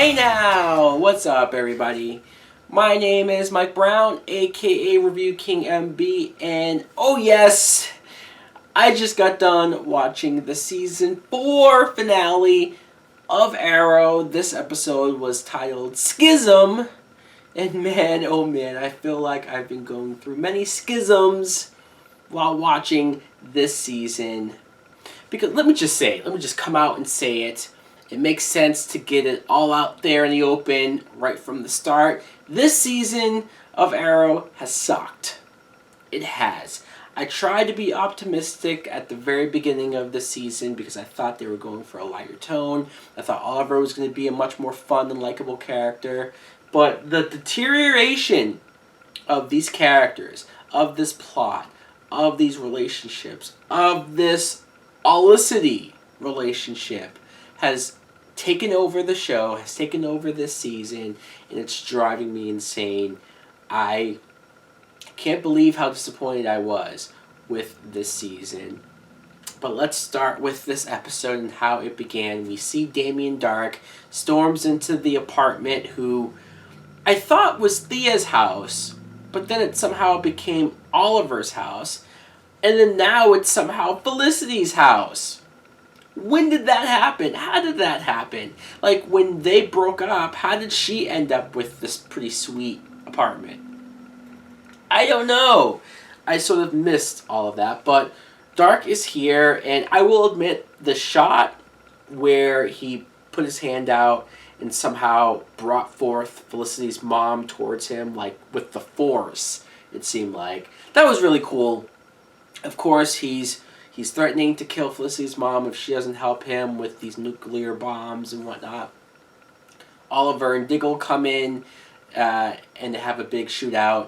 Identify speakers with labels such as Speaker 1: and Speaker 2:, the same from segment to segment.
Speaker 1: Hey now! What's up, everybody? My name is Mike Brown, aka ReviewKingMB, and oh yes, I just got done watching the season 4 finale of Arrow. This episode was titled Schism, and man, oh man, I feel like I've been going through many schisms while watching this season. Because let me just come out and say it. It makes sense to get it all out there in the open right from the start. This season of Arrow has sucked. It has. I tried to be optimistic at the very beginning of the season because I thought they were going for a lighter tone. I thought Oliver was going to be a much more fun and likable character. But the deterioration of these characters, of this plot, of these relationships, of this Olicity relationship has taken over the show, has taken over this season, and it's driving me insane. I can't believe how disappointed I was with this season. But let's start with this episode and how it began. We see Damien Darhk storms into the apartment who I thought was Thea's house, but then it somehow became Oliver's house, and then now it's somehow Felicity's house. When did that happen? How did that happen? Like, when they broke up, how did she end up with this pretty sweet apartment? I don't know. I sort of missed all of that, but Darhk is here, and I will admit the shot where he put his hand out and somehow brought forth Felicity's mom towards him, like with the force, it seemed like. That was really cool. Of course, he's threatening to kill Felicity's mom if she doesn't help him with these nuclear bombs and whatnot. Oliver and Diggle come in and they have a big shootout,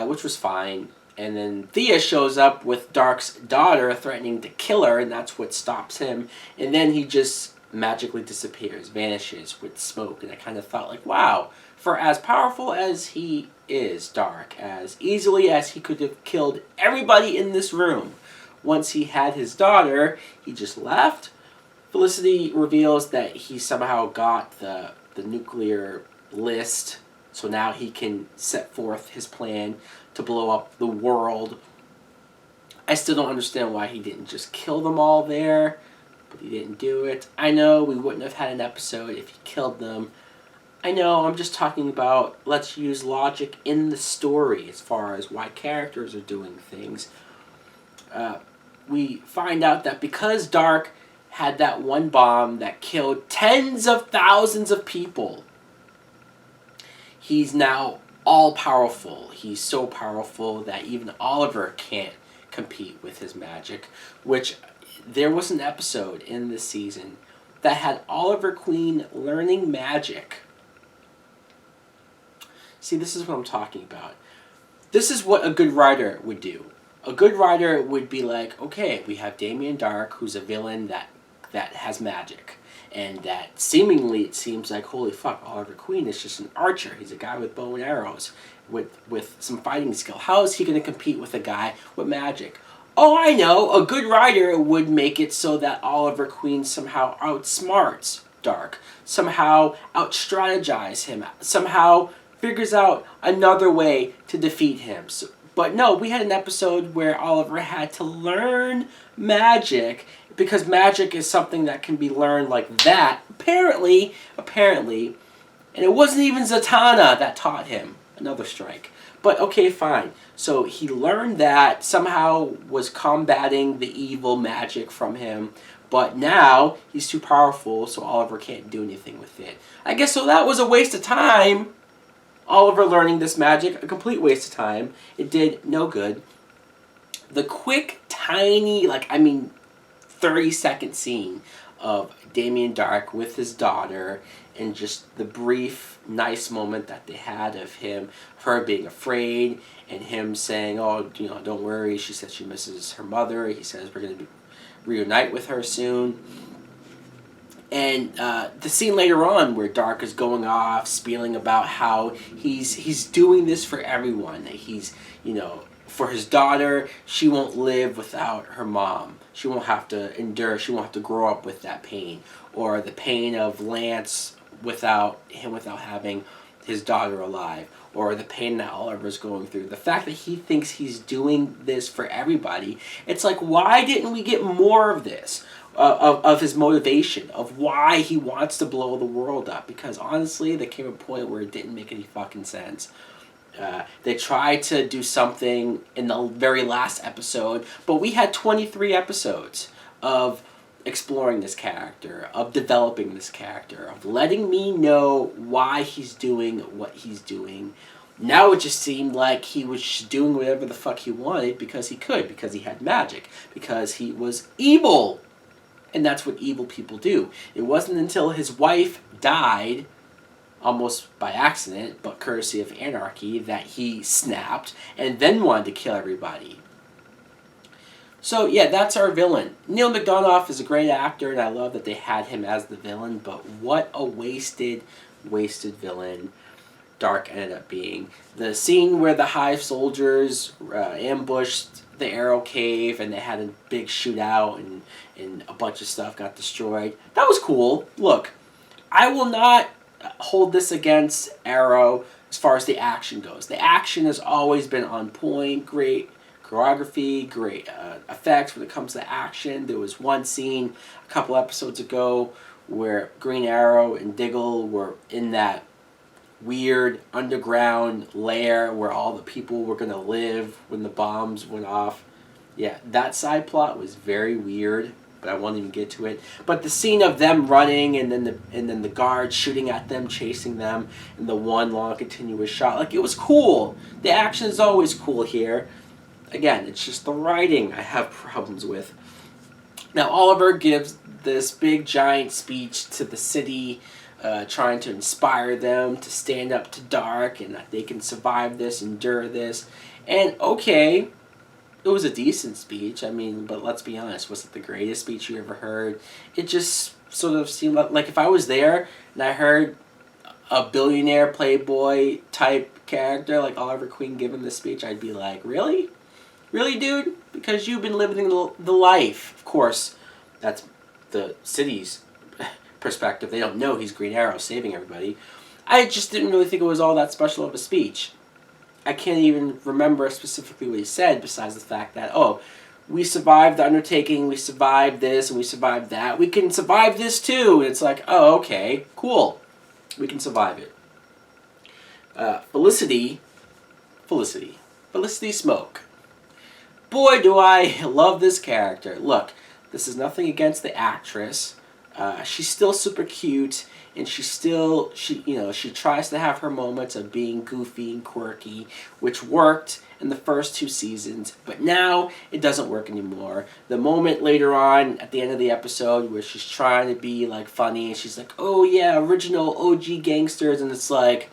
Speaker 1: which was fine. And then Thea shows up with Dark's daughter threatening to kill her, and that's what stops him. And then he just magically disappears, vanishes with smoke. And I kind of thought, like, wow, for as powerful as he is, Darhk, as easily as he could have killed everybody in this room, once he had his daughter, he just left. Felicity reveals that he somehow got the nuclear list, so now he can set forth his plan to blow up the world. I still don't understand why he didn't just kill them all there, but he didn't do it. I know we wouldn't have had an episode if he killed them. I know, I'm just talking about let's use logic in the story as far as why characters are doing things. We find out that because Darhk had that one bomb that killed tens of thousands of people, he's now all-powerful. He's so powerful that even Oliver can't compete with his magic, which there was an episode in this season that had Oliver Queen learning magic. See, this is what I'm talking about. This is what a good writer would do. A good writer would be like, okay, we have Damien Darhk, who's a villain that has magic. And that seemingly it seems like, holy fuck, Oliver Queen is just an archer. He's a guy with bow and arrows with some fighting skill. How is he going to compete with a guy with magic? Oh, I know. A good writer would make it so that Oliver Queen somehow outsmarts Darhk. Somehow out-strategize him. Somehow figures out another way to defeat him. But no, we had an episode where Oliver had to learn magic because magic is something that can be learned like that. Apparently, and it wasn't even Zatanna that taught him. Another strike. But okay, fine. So he learned that, somehow was combating the evil magic from him, but now he's too powerful, so Oliver can't do anything with it. I guess so that was a waste of time. Oliver learning this magic, a complete waste of time. It did no good. The quick, tiny, 30-second scene of Damien Darhk with his daughter and just the brief, nice moment that they had of her being afraid and him saying, oh, don't worry. She says she misses her mother. He says we're going to reunite with her soon. And the scene later on where Darhk is going off, spieling about how he's doing this for everyone. That he's, for his daughter, she won't live without her mom. She won't have to endure, she won't have to grow up with that pain. Or the pain of Lance without having his daughter alive, or the pain that Oliver's going through. The fact that he thinks he's doing this for everybody. It's like, why didn't we get more of this? Of his motivation, of why he wants to blow the world up. Because honestly, there came a point where it didn't make any fucking sense. They tried to do something in the very last episode, but we had 23 episodes of exploring this character, of developing this character, of letting me know why he's doing what he's doing. Now it just seemed like he was just doing whatever the fuck he wanted because he could, because he had magic, because he was evil. And that's what evil people do. It wasn't until his wife died, almost by accident, but courtesy of anarchy, that he snapped and then wanted to kill everybody. So yeah, that's our villain. Neil McDonough is a great actor, and I love that they had him as the villain, but what a wasted villain Dark ended up being. The scene where the Hive soldiers ambushed the Arrow Cave and they had a big shootout and a bunch of stuff got destroyed. That was cool. Look, I will not hold this against Arrow as far as the action goes. The action has always been on point. Great choreography, great effects when it comes to action. There was one scene a couple episodes ago where Green Arrow and Diggle were in that weird underground lair where all the people were going to live when the bombs went off. Yeah, that side plot was very weird, but I won't even get to it. But the scene of them running and then the guards shooting at them, chasing them, and the one long continuous shot, like, it was cool. The action is always cool here. Again, it's just the writing I have problems with. Now, Oliver gives this big giant speech to the city, trying to inspire them to stand up to Dark and that they can survive this, endure this. And okay, it was a decent speech. I mean, but let's be honest, was it the greatest speech you ever heard? It just sort of seemed like if I was there and I heard a billionaire playboy type character like Oliver Queen giving this speech, I'd be like, really? Really, dude? Because you've been living the life. Of course, that's the city's perspective. They don't know he's Green Arrow saving everybody. I just didn't really think it was all that special of a speech. I can't even remember specifically what he said, besides the fact that, oh, we survived the undertaking, we survived this, and we survived that. We can survive this too. And it's like, oh, okay, cool. We can survive it. Felicity Smoke. Boy, do I love this character. Look, this is nothing against the actress. She's still super cute, and she tries to have her moments of being goofy and quirky, which worked in the first 2 seasons, but now it doesn't work anymore. The moment later on, at the end of the episode, where she's trying to be, like, funny, and she's like, oh yeah, original OG gangsters, and it's like,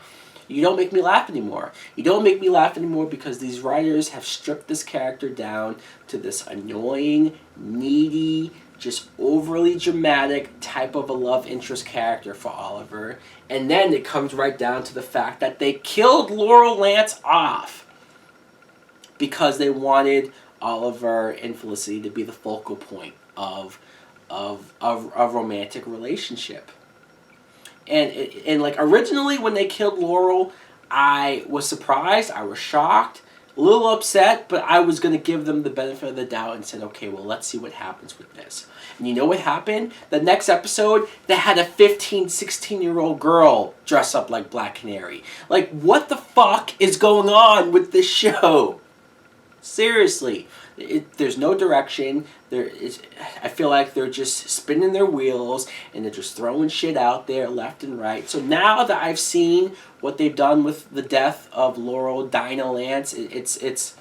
Speaker 1: you don't make me laugh anymore. You don't make me laugh anymore because these writers have stripped this character down to this annoying, needy, just overly dramatic type of a love interest character for Oliver. And then it comes right down to the fact that they killed Laurel Lance off because they wanted Oliver and Felicity to be the focal point of a romantic relationship. And like, originally when they killed Laurel, I was surprised, I was shocked, a little upset, but I was going to give them the benefit of the doubt and said, okay, well, let's see what happens with this. And you know what happened? The next episode, they had a 15, 16-year-old girl dress up like Black Canary. Like, what the fuck is going on with this show? Seriously. There's no direction. I feel like they're just spinning their wheels and they're just throwing shit out there left and right. So now that I've seen what they've done with the death of Laurel Dinah Lance, it's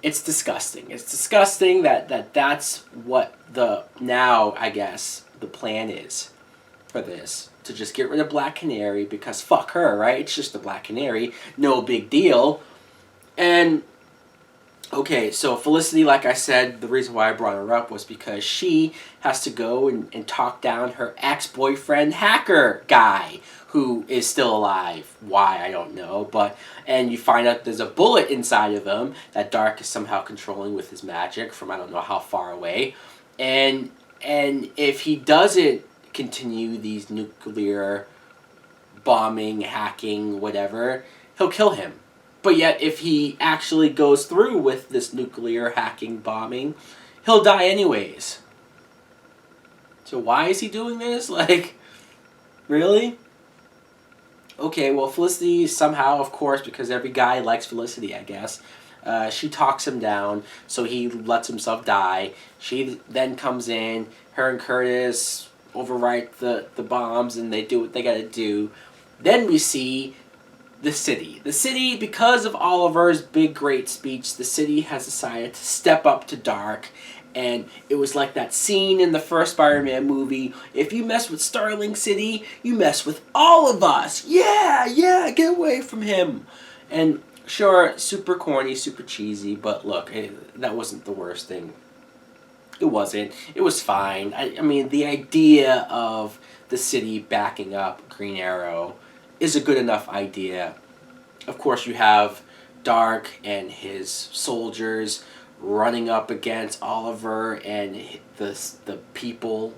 Speaker 1: disgusting. It's disgusting that's what I guess the plan is for this, to just get rid of Black Canary because fuck her, right? It's just a Black Canary, no big deal. And okay, so Felicity, like I said, the reason why I brought her up was because she has to go and talk down her ex-boyfriend hacker guy who is still alive. Why, I don't know. And you find out there's a bullet inside of him that Dark is somehow controlling with his magic from I don't know how far away. And if he doesn't continue these nuclear bombing, hacking, whatever, he'll kill him. But yet, if he actually goes through with this nuclear hacking bombing, he'll die anyways. So why is he doing this? Like, really? Okay, well, Felicity somehow, of course, because every guy likes Felicity, I guess, she talks him down, so he lets himself die. She then comes in, her and Curtis overwrite the bombs, and they do what they gotta do. Then we see the city. The city, because of Oliver's big, great speech, the city has decided to step up to dark. And it was like that scene in the first Spider-Man movie. If you mess with Starling City, you mess with all of us. Yeah, get away from him. And sure, super corny, super cheesy, but look, that wasn't the worst thing. It wasn't. It was fine. I mean, the idea of the city backing up Green Arrow is a good enough idea. Of course, you have Dark and his soldiers running up against Oliver and the people.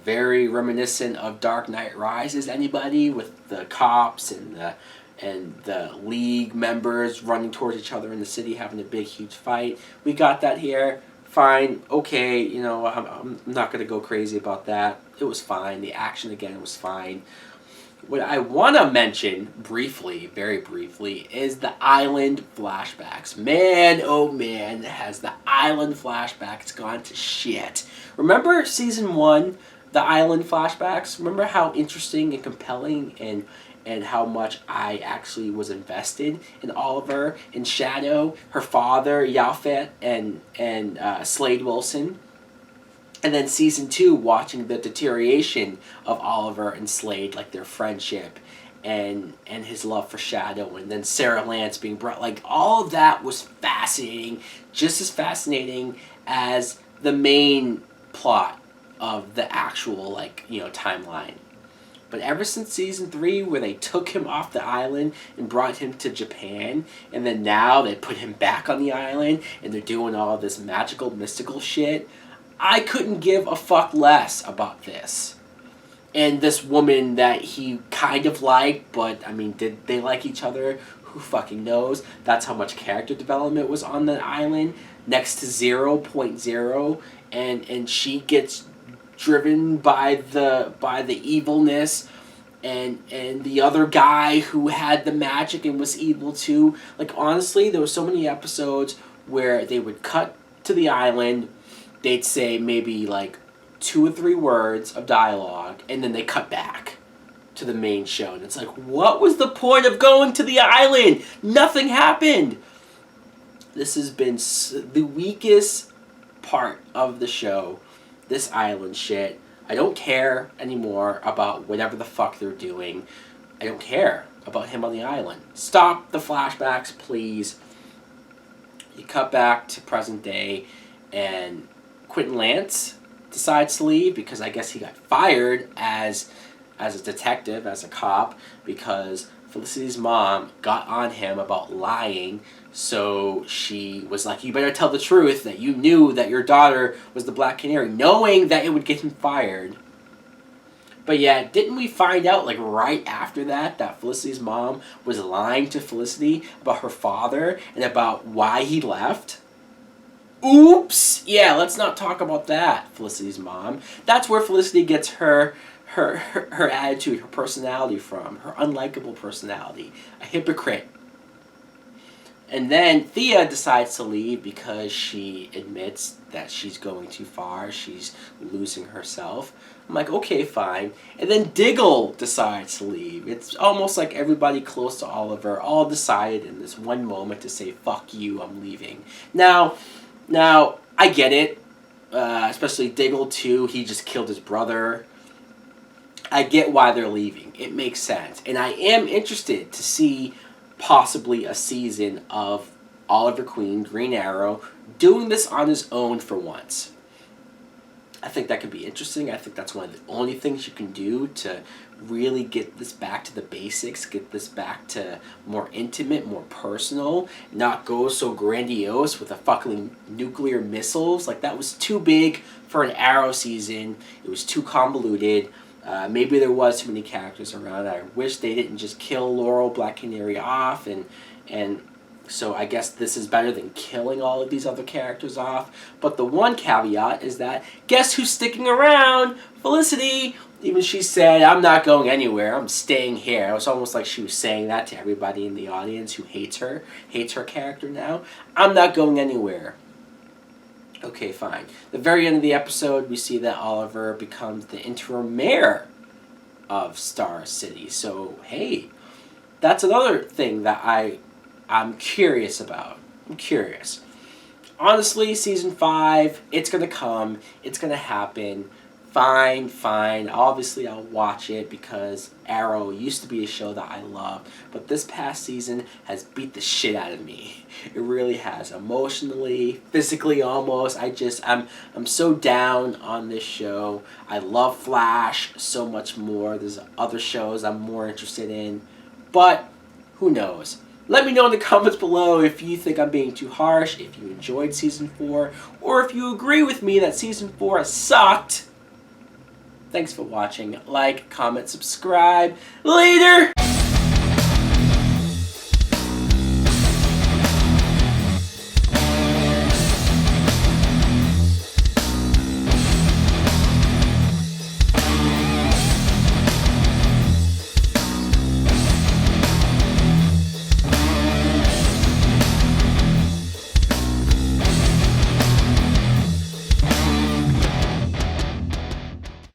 Speaker 1: Very reminiscent of Dark Knight Rises. Anybody, with the cops and the League members running towards each other in the city, having a big, huge fight. We got that here. Fine. Okay. You know, I'm not gonna go crazy about that. It was fine. The action again was fine. What I want to mention briefly, very briefly, is the island flashbacks. Man, oh man, has the island flashbacks gone to shit. Remember season 1, the island flashbacks? Remember how interesting and compelling and how much I actually was invested in Oliver and Shadow, her father, Yalfet, and Slade Wilson? And then season 2, watching the deterioration of Oliver and Slade, like their friendship and his love for Shadow, and then Sarah Lance being brought, like all of that was fascinating, just as fascinating as the main plot of the actual, like, you know, timeline. But ever since season 3, where they took him off the island and brought him to Japan, and then now they put him back on the island and they're doing all this magical, mystical shit, I couldn't give a fuck less about this. And this woman that he kind of liked, but, I mean, did they like each other? Who fucking knows? That's how much character development was on the island, next to 0.0, and she gets driven by the evilness, and the other guy who had the magic and was evil too. Like, honestly, there were so many episodes where they would cut to the island, they'd say maybe like 2 or 3 words of dialogue, and then they cut back to the main show. And it's like, what was the point of going to the island? Nothing happened. This has been the weakest part of the show, this island shit. I don't care anymore about whatever the fuck they're doing. I don't care about him on the island. Stop the flashbacks, please. You cut back to present day, and Quentin Lance decides to leave because I guess he got fired as a detective, as a cop, because Felicity's mom got on him about lying. So she was like, you better tell the truth, that you knew that your daughter was the Black Canary, knowing that it would get him fired. But yeah, didn't we find out, like, right after that Felicity's mom was lying to Felicity about her father and about why he left? Oops! Yeah, let's not talk about that, Felicity's mom. That's where Felicity gets her attitude, her personality from, her unlikable personality. A hypocrite. And then Thea decides to leave because she admits that she's going too far, she's losing herself. I'm like, okay, fine. And then Diggle decides to leave. It's almost like everybody close to Oliver all decided in this one moment to say, fuck you, I'm leaving. Now, I get it, especially Diggle too. He just killed his brother. I get why they're leaving. It makes sense. And I am interested to see possibly a season of Oliver Queen, Green Arrow, doing this on his own for once. I think that could be interesting. I think that's one of the only things you can do to really get this back to the basics, get this back to more intimate, more personal, not go so grandiose with the fucking nuclear missiles. Like, that was too big for an Arrow season. It was too convoluted. Maybe there was too many characters around. I wish they didn't just kill Laurel, Black Canary off, and so I guess this is better than killing all of these other characters off. But the one caveat is that, guess who's sticking around? Felicity! Even she said, I'm not going anywhere, I'm staying here. It was almost like she was saying that to everybody in the audience who hates her character now. I'm not going anywhere. Okay, fine. The very end of the episode, we see that Oliver becomes the interim mayor of Star City. So, hey, that's another thing that I'm curious about. I'm curious. Honestly, Season 5, it's going to come. It's going to happen. Fine. Obviously, I'll watch it because Arrow used to be a show that I loved. But this past season has beat the shit out of me. It really has. Emotionally, physically almost. I'm so down on this show. I love Flash so much more. There's other shows I'm more interested in. But who knows? Let me know in the comments below if you think I'm being too harsh, if you enjoyed Season 4, or if you agree with me that Season 4 sucked. Thanks for watching. Like, comment, subscribe. Later!